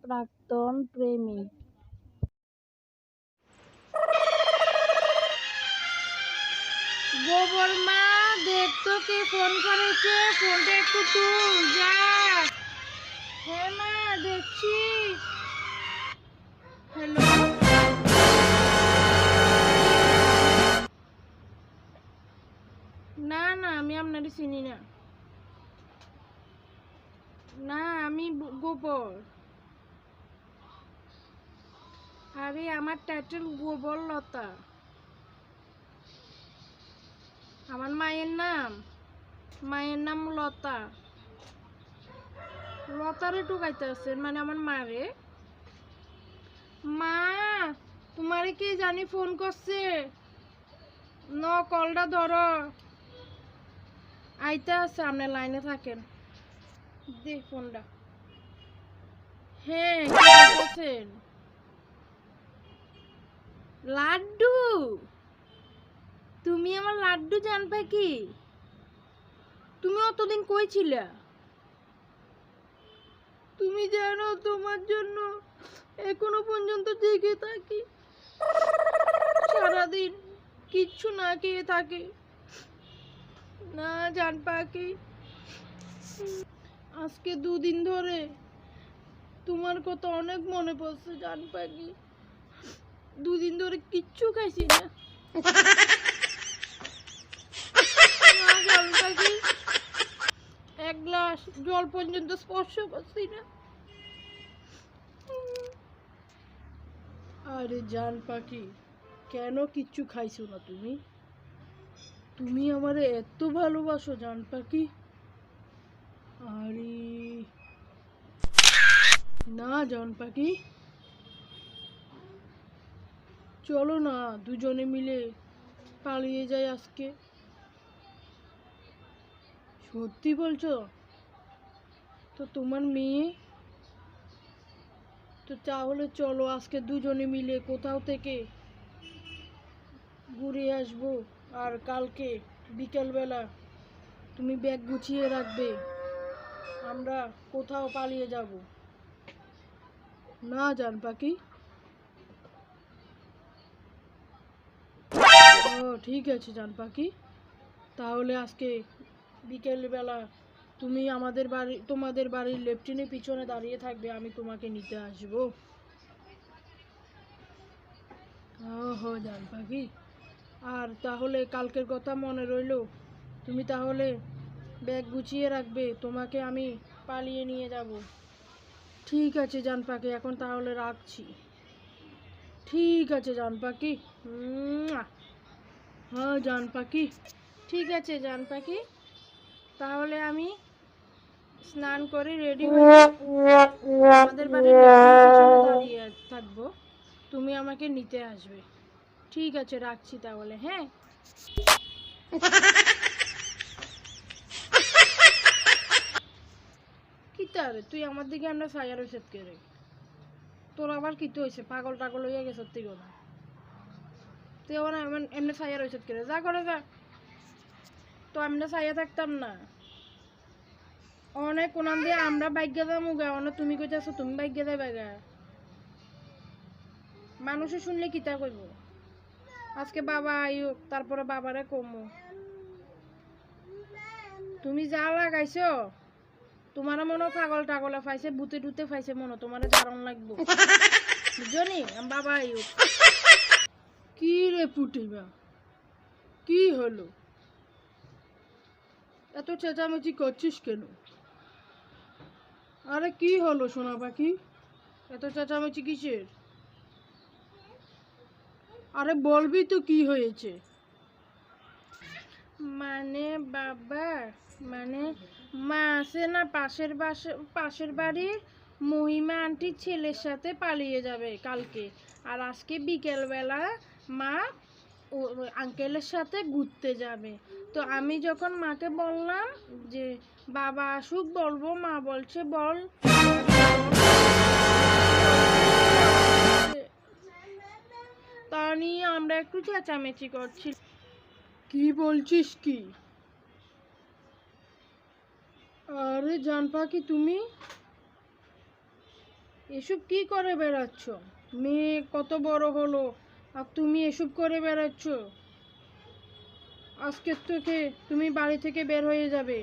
প্রাক্তন প্রেমিক। গোবর মা, দেখতো কে ফোন করেছে, ফোনটা একটু তুল যা। হ্যাঁ মা, দেখছি। হ্যালো, না না, আমি আপনারে চিনি না। না, আমি গোবর। আরে আমার টাইটেল গোবর লতা। আমার মায়ের নাম লতা। লতারে টুকাইতে আছেন মানে আমার মারে। মা, তোমারে কে জানি ফোন করছে, ন কলটা ধরো। আইতে আছে, আপনি লাইনে থাকেন। দে ফোনটা। হ্যাঁ, কি বলতেছেন? লাড্ডু, তুমি আমার লাড্ডু জানবা কি? তুমি অতদিন কই ছিলা? তুমি জানো তোমার জন্য এখনো পর্যন্ত জেগে থাকি, সারাদিন কিচ্ছু না খেয়ে থাকি। না জান পাখি, আজকে 2 দিন ধরে তোমার কথা অনেক মনে পড়ছে জান পাখি। 2 দিন ধরে কিচ্ছু খাইছি না। না জান পাখি, এক গ্লাস জল পর্যন্ত স্পর্শ করছি না। আরে জান পাখি, কেন কিচ্ছু খাইছো না তুমি? তুমি আমারে এত ভালোবাসো জান পাখি। আরে না জান পাখি, চলো না দুজনে মিলে পালিয়ে যাই আজকে। সত্যি বলছো? তো তোমার মেয়ে তো, তাহলে চলো আজকে দুজনে মিলে কোথাও থেকে ঘুরে আসবো। আর কালকে বিকেলবেলা তুমি ব্যাগ গুছিয়ে রাখবে, আমরা কোথাও পালিয়ে যাব। না জান পাখি? ও ঠিক আছে জান পাখি, তাহলে আজকে বিকেলবেলা তুমি তোমাদের বাড়ির লেফটিনের পিছনে দাঁড়িয়ে থাকবে, আমি তোমাকে নিতে আসবো। ও জান পাখি, আর তাহলে কালকের কথা মনে রইলো। তুমি তাহলে ব্যাগ গুছিয়ে রাখবে, তোমাকে আমি পালিয়ে নিয়ে যাব। ঠিক আছে জান পাখি, এখন তাহলে রাখছি। ঠিক আছে জান পাখি। হ্যাঁ জান পাখি, ঠিক আছে জান পাখি, তাহলে আমি স্নান করে রেডি হয়ে আমাদের বাড়ির লেফটিনের পিছনে দাঁড়িয়ে থাকবো, তুমি আমাকে নিতে আসবে। ঠিক আছে, রাখছি তাহলে। হ্যাঁ, কি তার তুই আমার দিকে আমরা সায়ার ওষুধ করে, তোর আবার কি তো হয়েছে? পাগল টাগল হয়ে গেছে সত্যি কথা। তুই আবার এমনি সায়ার ওষুধ করে যা করে যা, তো আমরা সাইয়া থাকতাম না। অনেক কোনান দিয়ে আমরা বাইক গেদা মুগা, অনেক তুমি কইতাছো তুমি বাইক গেদা বাগা। মানুষে শুনলে কি তা কইব? আজকে বাবা আইও, তারপরে বাবারে কমু। তুমি যা লাগাইছো, তোমার মনে পাগল টাগলে ফাইছে, বুতে টুতে ফাইছে মনে, তোমার ধারণ লাগবো বুঝছো নি? বাবা আইও। কি রে পুটিমা, কি হলো? এত চেঁচামেচি করছিস কেন? আরে কি হলো সোনা পাখি, এত চেঁচামেচি কিসের? আরে বলবি তো কি হয়েছে? মানে বাবা, মানে মা আছে না পাশের বাড়ির মহিমা আন্টির ছেলের সাথে পালিয়ে যাবে কালকে, আর আজকে বিকেলবেলা মা আঙ্কেলের সাথে ঘুরতে যাবে। তো আমি যখন মাকে বললাম যে বাবা আসুক বলবো, মা বলছে বল। তা নিয়ে আমরা একটু চেঁচামেচি করছি। কি বলছিস কি? আরে জান পাখি তুমি, এসব কি করে বেড়াচ্ছ? মেয়ে কত বড় হলো আর তুমি এসব করে বেড়াচ্ছ? আজকে থেকে তুমি বাড়ি থেকে বের হয়ে যাবে।